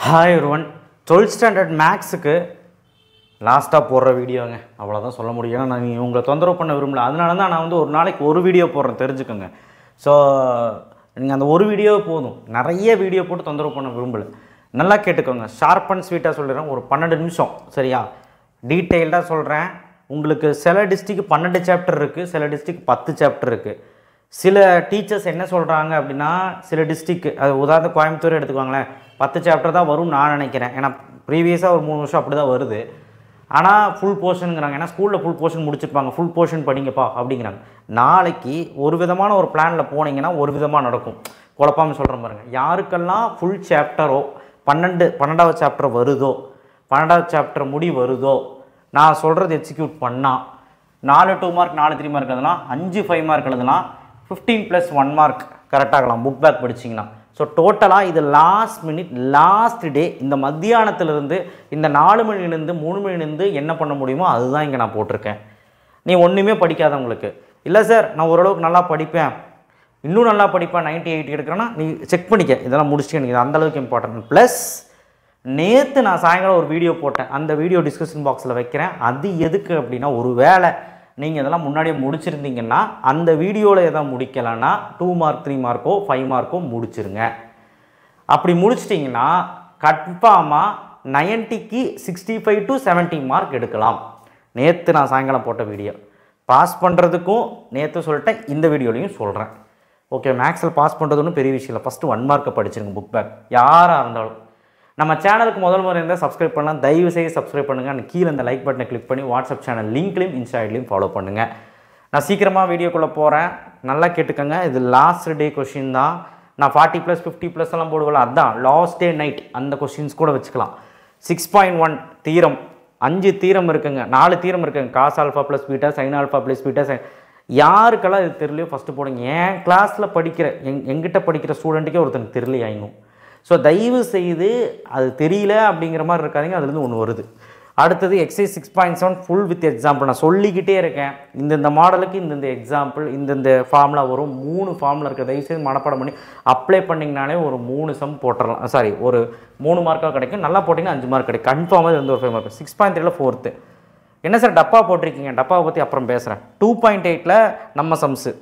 Hi ஒருவன் 12th standard மேக்ஸுக்கு லாஸ்ட்டாக போடுற வீடியோங்க அவ்வளோதான் சொல்ல முடியும். ஏன்னா நான் உங்களை தொந்தரவு பண்ண விரும்பல. அதனால தான் நான் ஒரு நாளைக்கு ஒரு வீடியோ போடுறேன், தெரிஞ்சுக்கோங்க. ஸோ நீங்கள் அந்த ஒரு வீடியோ போதும், நிறைய வீடியோ போட்டு தொந்தரவு பண்ண விரும்பலை. நல்லா கேட்டுக்கோங்க, ஷார்ப் அண்ட் ஸ்வீட்டாக சொல்லிடுறேன். ஒரு 12 நிமிஷம் சரியா, டீட்டெயில்டாக சொல்கிறேன். உங்களுக்கு சில டிஸ்ட்ரிக்கு 12 சாப்டர் இருக்குது, சில டிஸ்ட்ரிக் 10 சாப்டர் இருக்குது. சில டீச்சர்ஸ் என்ன சொல்கிறாங்க அப்படின்னா, சில டிஸ்ட்ரிக்கு, அது உதாரணம் கோயம்புத்தூர் எடுத்துக்குவாங்களேன், 10 சாப்டர் தான் வரும்னு நான் நினைக்கிறேன். ஏன்னா ப்ரீவியஸாக ஒரு 3 வருஷம் அப்படி தான் வருது. ஆனால் ஃபுல் போர்ஷனுங்கிறாங்க. ஏன்னா ஸ்கூலில் ஃபுல் போர்ஷன் முடிச்சிருப்பாங்க, ஃபுல் போர்ஷன் படிங்கப்பா அப்படிங்கிறாங்க. நாளைக்கு ஒரு விதமான ஒரு பிளானில் போனீங்கன்னா ஒரு விதமாக நடக்கும். குழப்பாமல் சொல்கிறேன் பாருங்கள். யாருக்கெல்லாம் ஃபுல் சாப்டரோ 12வது சாப்டர் வருதோ, 12வது சாப்டர் முடி வருதோ, நான் சொல்கிறது எக்ஸிக்யூட் பண்ணால் 4 2 மார்க் 4 3 மார்க் எழுதலாம், 5 5 மார்க் எழுதலாம், 15 + 1 மார்க் கரெக்டாகலாம் புக் பேக் படிச்சிங்கன்னா. ஸோ டோட்டலாக இது லாஸ்ட் மினிட் லாஸ்ட் டே, இந்த மத்தியானத்துலேருந்து இந்த 4 மணிலேருந்து 3 மணிலேருந்து என்ன பண்ண முடியுமோ அதுதான் இங்கே நான் போட்டிருக்கேன். நீ ஒன்றுமே படிக்காதவங்களுக்கு, இல்லை சார் நான் ஓரளவுக்கு நல்லா படிப்பேன், இன்னும் நல்லா படிப்பேன், 98 எடுக்கிறேன்னா நீ செக் பண்ணிக்க, இதெல்லாம் முடிச்சுக்க. நீங்கள் அந்தளவுக்கு இம்பார்ட்டன்ட். ப்ளஸ் நேற்று நான் சாயங்காலம் ஒரு வீடியோ போட்டேன், அந்த வீடியோ டிஸ்கஷன் பாக்ஸில் வைக்கிறேன். அது எதுக்கு அப்படின்னா, ஒரு வேளை நீங்கள் இதெல்லாம் முன்னாடியே முடிச்சிருந்தீங்கன்னா அந்த வீடியோவில் எதாவது முடிக்கலைன்னா 2 மார்க் 3 மார்க்கோ 5 மார்க்கோ முடிச்சிருங்க. அப்படி முடிச்சிட்டிங்கன்னா கன்ஃபார்மாக 90க்கு 65 to 70 மார்க் எடுக்கலாம். நேற்று நான் சாயங்காலம் போட்ட வீடியோ பாஸ் பண்ணுறதுக்கும் நேற்று சொல்லிட்டேன், இந்த வீடியோலையும் சொல்கிறேன். ஓகே, மேக்ஸில் பாஸ் பண்ணுறது ஒன்றும் பெரிய விஷயம் இல்லை. ஃபஸ்ட்டு 1 மார்க்கை படிச்சிருங்க புக் பேக், யாராக இருந்தாலும். நம்ம சேனலுக்கு முதல் முறை இருந்தால் சப்ஸ்கிரைப் பண்ணலாம், தயவு செய்து சப்ஸ்கிரைப் பண்ணுங்கள். அந்த கீழே இந்த லைக் பட்டனை கிளிக் பண்ணி வாட்ஸ்அப் சேனல் லிங்க்லையும் இன்ஸ்டாலையும் ஃபாலோ பண்ணுங்கள். நான் சீக்கிரமாக வீடியோக்குள்ளே போகிறேன், நல்லா கேட்டுக்கோங்க. இது லாஸ்ட் டே கொஷின் தான். நான் 40 + 50 எல்லாம் போடுவேன், அதுதான் லாஸ்ட் டே நைட், அந்த கொஷின்ஸ் கூட வச்சுக்கலாம். 6.1 தீரம், 5 தீரம் இருக்குங்க, 4 தீரம் இருக்குங்க. Cos alpha + beta, sine alpha + beta. யாருக்கெல்லாம் இது தெரியலையோ ஃபஸ்ட்டு போடுங்க. என் கிளாஸில் படிக்கிற எங்கிட்ட படிக்கிற ஸ்டூடெண்ட்டுக்கே ஒருத்தனுக்கு தெரியலையாயினும். ஸோ தயவு செய்து அது தெரியல அப்படிங்கிற மாதிரி இருக்காதிங்க, அதுலேருந்து ஒன்று வருது. அடுத்தது எக்ஸைஸ் 6.7 ஃபுல் வித் எக்ஸாம்பிள். நான் சொல்லிக்கிட்டே இருக்கேன், இந்த மாடலுக்கு இந்த எக்ஸாம்பிள், இந்த ஃபார்முலா வரும். 3 ஃபார்முலா இருக்குது, தயவுசெய்து மனப்பாடம் பண்ணி அப்ளை பண்ணிங்கனாலே ஒரு 3 சம் போட்டுடலாம். சாரி, ஒரு 3 மார்க்காக கிடைக்கும். நல்லா போட்டிங்கன்னா 5 மார்க் கிடைக்கும். கன்ஃபார்மாக இது ஒரு 5 மார்க். 6.3ல் 4th. என்ன சார் டப்பா போட்டிருக்கீங்க? டப்பாவை பற்றி அப்புறம் பேசுகிறேன். 2.8ல் நம்ம சம்ஸு,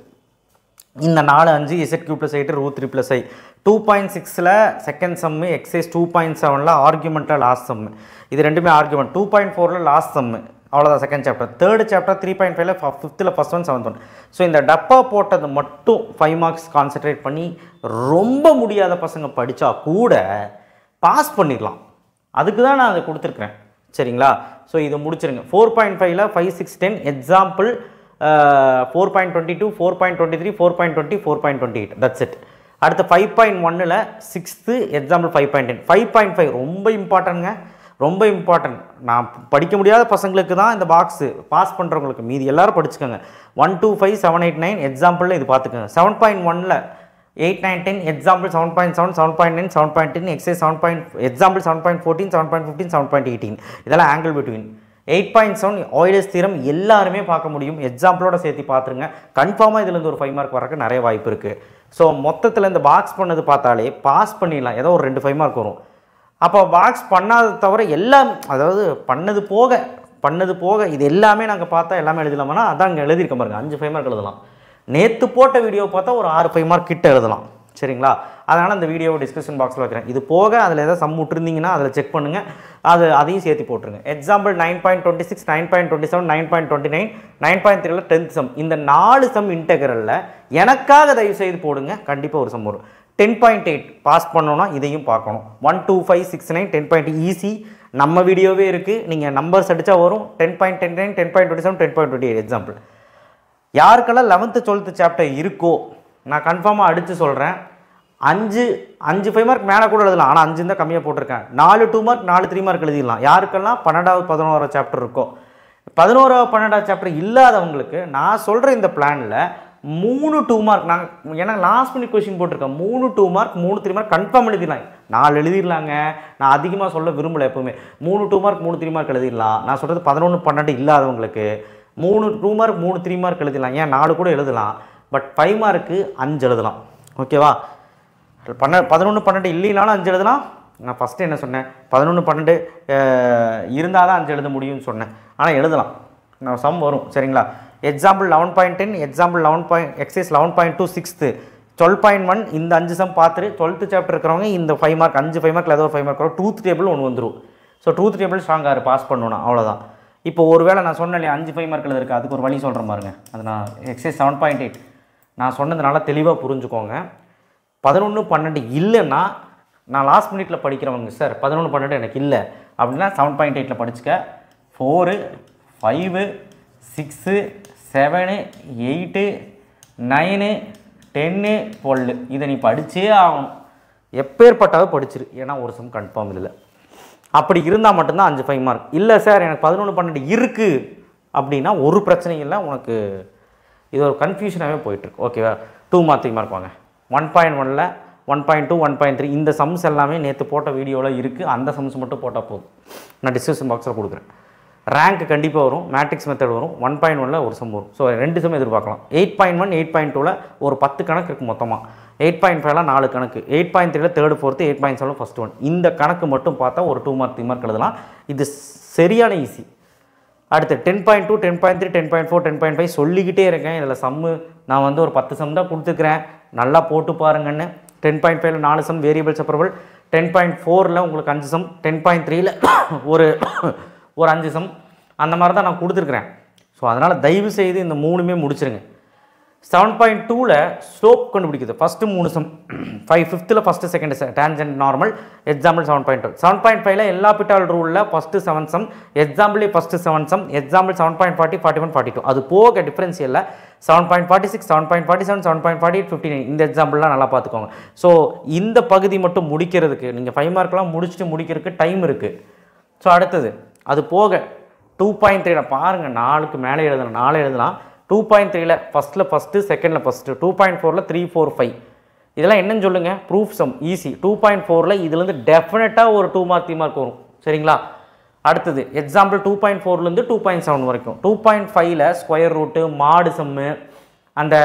இந்த 4 5 ZQ + 8 √3 + I. 2.6ல் செகண்ட் சம்மு, எக்ஸைஸ் 2.7ல் ஆர்குமெண்ட்டில் லாஸ்ட் சம்மு. இது ரெண்டுமே ஆர்குமெண்ட். 2.4ல் லாஸ்ட் சம்மு, அவ்வளோதான் செகண்ட் சாப்டர். தேர்ட் சாப்டர் 3.5ல் 5th first one 7th one. So இந்த டப்பா போட்டது மட்டும் 5 மார்க்ஸ் கான்சன்ட்ரேட் பண்ணி ரொம்ப முடியாத பசங்க படித்தா கூட பாஸ் பண்ணிடலாம். அதுக்கு தான் நான் அதை கொடுத்துருக்குறேன், சரிங்களா? ஸோ இதை முடிச்சிருங்க. 4.5ல் 5 6 10 எக்ஸாம்பிள் 4.22 4.23 4.20 4.28, தட்ஸ் இட். அடுத்து 5.1ல் 6th எக்ஸாம்பிள் 5.10. 5.5 ரொம்ப இம்பார்ட்டன்ட்ங்க, ரொம்ப இம்பார்ட்டன்ட். நான் படிக்க முடியாத பசங்களுக்கு தான் இந்த பாக்ஸு, பாஸ் பண்ணுறவங்களுக்கு மீதி எல்லோரும் படிச்சுக்கோங்க. 1 2 5 7 8 9 எக்ஸாம்பிளில் இது பார்த்துக்கோங்க. 7.1ல் 8 9 10 எக்ஸாம்பிள் 7.7 7.9 7.10 எக்ஸைஸ் 7. எக்ஸாம்பிள் 7.14 7.15 7.18, இதெல்லாம் ஆங்கிள் பிட்வீன். 8.7 ஆயிலர்ஸ் தியரம் எல்லாருமே பார்க்க முடியும், எக்ஸாம்பிளோட சேர்த்து பார்த்துருங்க. கன்ஃபார்மாக இதுலேருந்து ஒரு 5 மார்க் வரக்கு நிறைய வாய்ப்பு இருக்குது. ஸோ மொத்தத்தில் இந்த பாக்ஸ் பண்ணது பார்த்தாலே பாஸ் பண்ணிடலாம், ஏதோ ஒரு 2 5 மார்க் வரும். அப்போ பாக்ஸ் பண்ணாத தவிர எல்லாம், அதாவது பண்ணது போக இது எல்லாமே நாங்கள் பார்த்தா எல்லாமே எழுதலாமான்னா அதான் இங்கே எழுதியிருக்க பாருங்க. 5 5 மார்க் எழுதலாம். நேற்று போட்ட வீடியோ பார்த்தா ஒரு 6 5 மார்க் கிட்ட எழுதலாம், சரிங்களா? அதனால் இந்த வீடியோவை டிஸ்கிரிப்ஷன் பாக்ஸில் வைக்கிறேன். இது போக அதில் ஏதாவது சம் விட்டுருந்தீங்கன்னா அதில் செக் பண்ணுங்கள், அதையும் சேர்த்து போட்டுருங்க. எக்ஸாம்பிள் 9.26 9.27 9.29 9.3ல் 10th சம். இந்த 4 சம் இன்டெக்ரலில் எனக்காக தயவு செய்து போடுங்க, கண்டிப்பாக ஒரு சம் வரும். 10.8 பாஸ் பண்ணோன்னா இதையும் பார்க்கணும். 1 2 5 6 9 10.8 ஈஸி, நம்ம வீடியோவே இருக்குது, நீங்கள் நம்பர்ஸ் அடித்தா வரும். 10.10 10.27 10.28 எக்ஸாம்பிள். யாருக்கெல்லாம் 11th 12th சாப்டர் இருக்கோ நான் கன்ஃபார்மாக அடித்து சொல்கிறேன், 5 5 மார்க் மேலே கூட எழுதலாம். ஆனால் 5 தான் கம்மியாக போட்டிருக்கேன். 4 2 மார்க் 4 3 மார்க் எழுதிடலாம். யாருக்கெல்லாம் 12வது 11வது சாப்டர் இருக்கோ. 11வது 12வது சாப்டர் இல்லாதவங்களுக்கு நான் சொல்கிற இந்த பிளானில் 3 2 மார்க், நாங்கள் ஏன்னா லாஸ்ட் மினிட் கொஸ்டின் போட்டிருக்கேன். 3 2 மார்க் 3 3 மார்க் கன்ஃபார்ம் எழுதிடலாம். 4 எழுதிடலாங்க, நான் அதிகமாக சொல்ல விரும்பலை. எப்போவுமே 3 2 மார்க் 3 3 மார்க் எழுதிடலாம். நான் சொல்கிறது 11 12 இல்லாதவங்களுக்கு 3 2 மார்க் 3 3 மார்க் எழுதிடலாம். ஏன் 4 கூட எழுதலாம், பட் 5 மார்க்கு 5 எழுதலாம். ஓகேவா? 11 12 இல்லைனாலும் 5 எழுதலாம், நான் ஃபஸ்ட்டு என்ன சொன்னேன், 11 12 இருந்தால் தான் 5 எழுத முடியும்னு சொன்னேன். ஆனால் எழுதலாம், நான் சம் வரும். சரிங்களா? Example 11.10, example 11. எக்ஸைஸ் 11.2 6th 12.1 இந்த 5 சம் பார்த்துட்டு 12th சாப்டர் இருக்கிறவங்க இந்த 5 மார்க் 5 மார்க்கில் ஏதோ ஒரு 5 மார்க் வரும். ட்ரூத் டேபிள் ஒன்று வந்துடும். ஸோ ட்ரூத் டேபிள் ஸ்ட்ராங்காக பாஸ் பண்ணணும், அவ்வளோதான். இப்போ ஒரு வேளை நான் சொன்னேன் இல்லையா 5 5 மார்க்கில் இருக்குது, அதுக்கு ஒரு வழி சொல்கிறேன் பாருங்க. அது நான் எக்ஸைஸ் 7.8 நான் சொன்னதுனால தெளிவாக புரிஞ்சுக்கோங்க. 11 12 இல்லைன்னா நான் லாஸ்ட் மினிட்டில் படிக்கிறவங்க சார் 11 12 எனக்கு இல்லை அப்படின்னா 7.8 படிச்சுக்க. 4 5 6 7 8 9 10 12 இதை நீ படிச்சே ஆகணும். எப்பேற்பட்டாவது படிச்சிரு, ஏன்னா ஒரு சம் கன்ஃபார்ம் இல்லை. அப்படி இருந்தால் மட்டும்தான் 5 5 மார்க். இல்லை சார் எனக்கு 11 12 இருக்குது அப்படின்னா ஒரு பிரச்சனையும் இல்லை, உனக்கு இது ஒரு கன்ஃபியூஷனாகவே போயிட்டுருக்கு. ஓகேவா? 2 மார்க் 3 மார்க் வாங்க. 1.1ல் 1.2 1.3 இந்த சம்ஸ் எல்லாமே நேற்று போட்ட வீடியோவில் இருக்குது. அந்த சம்ஸ் மட்டும் போட்டால் போதும், நான் டிஸ்கிரிப்ஷன் பாக்ஸில் கொடுக்குறேன். ரேங்க் கண்டிப்பாக வரும், மேட்ரிக்ஸ் மெத்தட் வரும். 1.1ல் ஒரு சம் வரும். ஸோ 2 சம் எதிர்பார்க்கலாம். 8.1 8.2ல் ஒரு 10 கணக்கு இருக்குது மொத்தமாக. 8.5ல் 4 கணக்கு, 8.3ல் 3rd 4th, 8.7ல் ஃபஸ்ட் 1. இந்த கணக்கு மட்டும் பார்த்தா ஒரு 2 மார்க் 3 மார்க் எழுதலாம். இது சரியான ஈஸி. அடுத்து 10.2 10.3 10.4 10.5 சொல்லிக்கிட்டே இருக்கேன். இதில் சம்மு நான் வந்து ஒரு 10 சம் தான் கொடுத்துருக்குறேன், நல்லா போட்டு பாருங்கன்னு. 10.5ல் 4 சம் வேரியபிள் செப்பரபிள், 10.4ல் உங்களுக்கு 5 சம், 10.3ல் ஒரு 5 சம், அந்த மாதிரி தான் நான் கொடுத்துருக்குறேன். ஸோ அதனால் தயவு செய்து இந்த 3மே முடிச்சிருங்க. 7.2ல் ஸ்லோப் கண்டுபிடிக்குது. First 3 sum 5th first second tangent normal. Example 7.2. 7.5ல் எல்லா பிட்டால் ரூலில் ஃபஸ்ட்டு 7 சம், எக்ஸாம்பிளே ஃபஸ்ட்டு 7 சம், எக்ஸாம்பிள் 7.40 41 42. அது போக டிஃப்ரென்ஷியலில் 7.46 7.47 7.48 59. இந்த எக்ஸாம்பிள்லாம் நல்லா பார்த்துக்கோங்க. ஸோ இந்த பகுதி மட்டும் முடிக்கிறதுக்கு நீங்கள் 5 மார்க்லாம் முடிச்சுட்டு முடிக்கிறதுக்கு டைம் இருக்குது. ஸோ அடுத்தது அது போக 2.3ல் பாருங்கள், 4க்கு மேலே எழுதலாம், 4 எழுதலாம். 2.3ல் ஃபஸ்ட்டு செகண்டில் ஃபஸ்ட்டு, 2.4ல் 3 4 5 இதெல்லாம் என்னன்னு சொல்லுங்கள், ப்ரூஃப் சம் ஈஸி. 2.4ல் இதுலேருந்து டெஃபினட்டாக ஒரு 2 மார்க் 3 மார்க் வரும். சரிங்களா? அடுத்தது எக்ஸாம்பிள் 2.4லேருந்து 2.7 வரைக்கும். 2.5ல் ஸ்கொயர் ரூட்டு, மாடு சம்மு, அந்த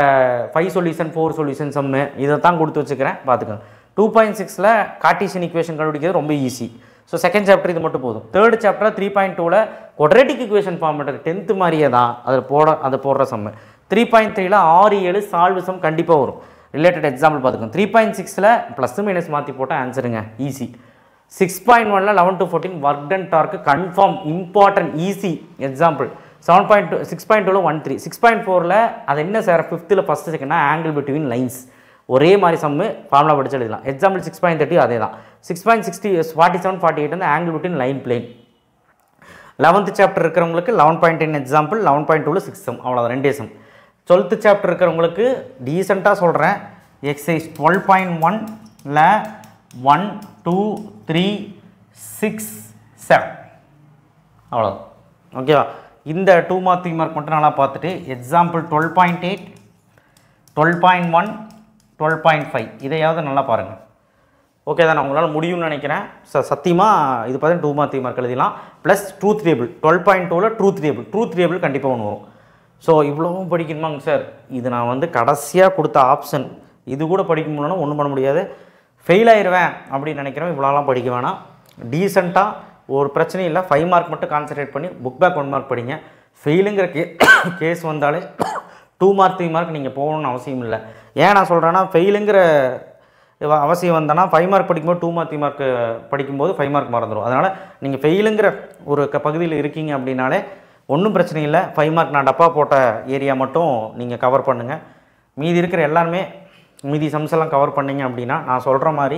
5 சொல்யூஷன் 4 சொல்யூஷன் சம்மு, இதை தான் கொடுத்து வச்சுக்கிறேன், பார்த்துக்கோங்க. 2.6ல் கார்ட்டீசியன் ஈக்குவேஷன் கண்டுபிடிக்கிறது ரொம்ப ஈஸி. ஸோ செகண்ட் சாப்டர் இது மட்டும் போதும். 3rd சாப்டர் 3.2ல் குவாட்ரேட்டிக் ஈக்குவேஷன் ஃபார்ம் பண்ணுறது 10th மாதிரியே தான், அதை போடுற சம்மு. 3.3ல் 6 7 சால்வ் சம் கண்டிப்பாக வரும். ரிலேட்டட் எக்ஸாம்பிள் பார்த்துக்கோங்க. 3.6ல் ப்ளஸ் மைனஸ் மாற்றி போட்டால் ஆன்சருங்க, ஈஸி. 6.1ல் 11 to 14 work done torque confirm, important, easy example. 7.2 6.2ல் 1 3. 6.4ல் அது என்ன சார் 5th ஃபஸ்ட்டு செகண்ட்னா ஆங்கிள் பிட்வீன் லைன்ஸ், ஒரே மாதிரி சம்மு, ஃபார்முலா படிச்சு எழுதலாம். எக்ஸாம்பிள் 6.30 அதே தான். 6.60 47 48 வந்து angle between line plane. 11th chapter இருக்கிறவங்களுக்கு 11.10 எக்ஸாம்பிள், 11.2ல் 6 சம், அவ்வளோதான், 2 சம். 12th சாப்டர் இருக்கிறவங்களுக்கு டீசெண்டாக சொல்கிறேன். எக்ஸைஸ் 12.1ல் 1 2 3 6 7 அவ்வளோதான். ஓகேவா? இந்த 2 மார்க் 3 மார்க் மட்டும் நல்லா பார்த்துட்டு எக்ஸாம்பிள் 12.8 12.1 12.5 இதையாவது நல்லா பாருங்கள். ஓகே தான், உங்களால் முடியும்னு நினைக்கிறேன். சத்தியமாக இது பார்த்தீங்கன்னா 2 மார்க் 3 மார்க் எழுதிலாம். ப்ளஸ் ட்ரூத் டேபிள் 12.2ல் ட்ரூத் டேபிள் கண்டிப்பாக ஒன்று வரும். ஸோ இவ்வளவும் படிக்கணுமாங்க சார்? இது நான் வந்து கடைசியாக கொடுத்த ஆப்ஷன், இது கூட படிக்க முடியலன்னா ஒன்றும் பண்ண முடியாது. ஃபெயில் ஆயிடுவேன் அப்படின்னு நினைக்கிறேன். இவ்வளோலாம் படிக்க வேணாம், டீசெண்டாக ஒரு பிரச்சனையும் இல்லை. 5 மார்க் மட்டும் கான்சன்ட்ரேட் பண்ணி புக் பேக் 1 மார்க் படிங்க. ஃபெயிலுங்கிற கேஸ் வந்தாலே 2 மார்க் 3 மார்க் நீங்கள் போகணுன்னு அவசியம் இல்லை. ஏன் நான் சொல்கிறேன்னா, ஃபெயிலுங்கிற அவசியம் வந்தேன்னா 5 மார்க் படிக்கும்போது 2 மார்க் 3 மார்க் படிக்கும்போது 5 மார்க் மறந்துடும். அதனால் நீங்கள் ஃபெயிலுங்கிற ஒரு பகுதியில் இருக்கீங்க அப்படின்னாலே ஒன்றும் பிரச்சனை இல்லை. 5 மார்க் நான் டப்பா போட்ட ஏரியா மட்டும் நீங்கள் கவர் பண்ணுங்கள். மீதி இருக்கிற எல்லாருமே மீதி சம்ஸ் எல்லாம் கவர் பண்ணிங்க அப்படின்னா நான் சொல்கிற மாதிரி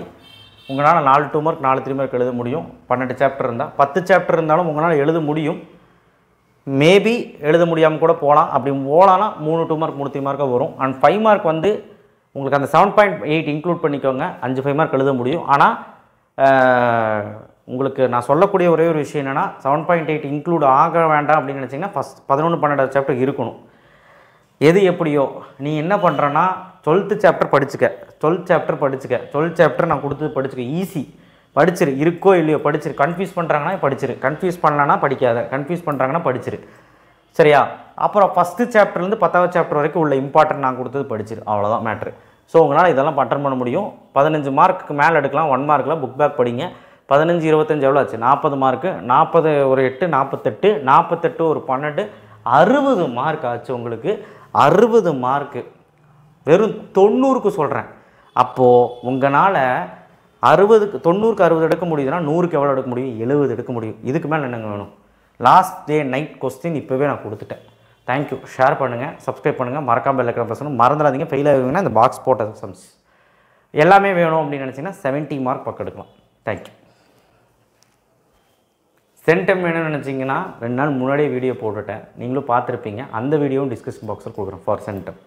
உங்களால் 4 2 மார்க் 4 3 மார்க் எழுத முடியும். 12 சாப்டர் இருந்தால் 10 சாப்டர் இருந்தாலும் உங்களால் எழுத முடியும். மேபி எழுத முடியாமல் கூட போகலாம். அப்படி போகலான்னா 3 2 மார்க் 3 3 மார்க்காக வரும். அண்ட் 5 மார்க் வந்து உங்களுக்கு அந்த 7.8 இன்க்ளூட் பண்ணிக்கோங்க. 5 5 மார்க் எழுத முடியும். ஆனால் உங்களுக்கு நான் சொல்லக்கூடிய ஒரே ஒரு விஷயம் என்னென்னா, 7.8 இன்க்ளூட் ஆக வேண்டாம் அப்படின்னு நினச்சிங்கன்னா ஃபஸ்ட் 11 12 சாப்டர் இருக்கணும். எது எப்படியோ நீ என்ன பண்ணுறன்னா 12th சாப்டர் படிச்சுக்க, 12th சாப்டர் நான் கொடுத்தது படிச்சுக்க, ஈஸி, படிச்சிரு, இருக்கோ இல்லையோ படிச்சிரு. கன்ஃபியூஸ் பண்ணுறாங்கன்னா படிச்சிரு, கன்ஃபியூஸ் பண்ணலன்னா படிக்காத, கன்ஃபியூஸ் பண்ணுறாங்கன்னா படிச்சிரு, சரியா? அப்புறம் ஃபஸ்ட்டு சாப்டர்லேருந்து 10th சாப்டர் வரைக்கும் உள்ள இம்பார்ட்டன்ட் நான் கொடுத்தது படிச்சிரு, அவ்வளோதான் மேட்ரு. ஸோ உங்களால் இதெல்லாம் அட்டன் பண்ண முடியும். 15 மார்க்குக்கு மேலே எடுக்கலாம். 1 மார்க்கில் புக் பேக் படிங்க. 15 25 எவ்வளோ ஆச்சு? 40 மார்க்கு. 40 ஒரு 8 48, 48 ஒரு 12, 60 மார்க் ஆச்சு உங்களுக்கு. 60 மார்க்கு வெறும் 90க்கு சொல்கிறேன். அப்போது உங்களால் 60க்கு 90க்கு 60 எடுக்க முடியுதுன்னா 100க்கு எவ்வளோ எடுக்க முடியும்? 70 எடுக்க முடியும். இதுக்கு மேலே என்னங்க வேணும்? லாஸ்ட் டே நைட் கொஸ்டின் இப்போவே நான் கொடுத்துட்டேன். தேங்க்யூ. ஷேர் பண்ணுங்கள், சப்ஸ்கிரைப் பண்ணுங்கள், மறக்காமல் பெல் ஐக்கான் ப்ரெஸ் பண்ணுங்க. மறந்துடாதீங்க, ஃபெயில் ஆகிருங்கன்னா இந்த பாக்ஸ் போட்ட சம்ஸ் எல்லாமே வேணும் அப்படின்னு நினச்சிங்கன்னா 70 மார்க் பக்கம் எடுக்கலாம். தேங்க்யூ. சென்டம் வேணும்னு நினச்சிங்கன்னா 2 நாள் முன்னாடியே வீடியோ போட்டுவிட்டேன், நீங்களும் பார்த்துருப்பீங்க. அந்த வீடியோவும் டிஸ்கிரிப்ஷன் பாக்ஸில் கொடுக்குறேன் ஃபார் சென்டம்.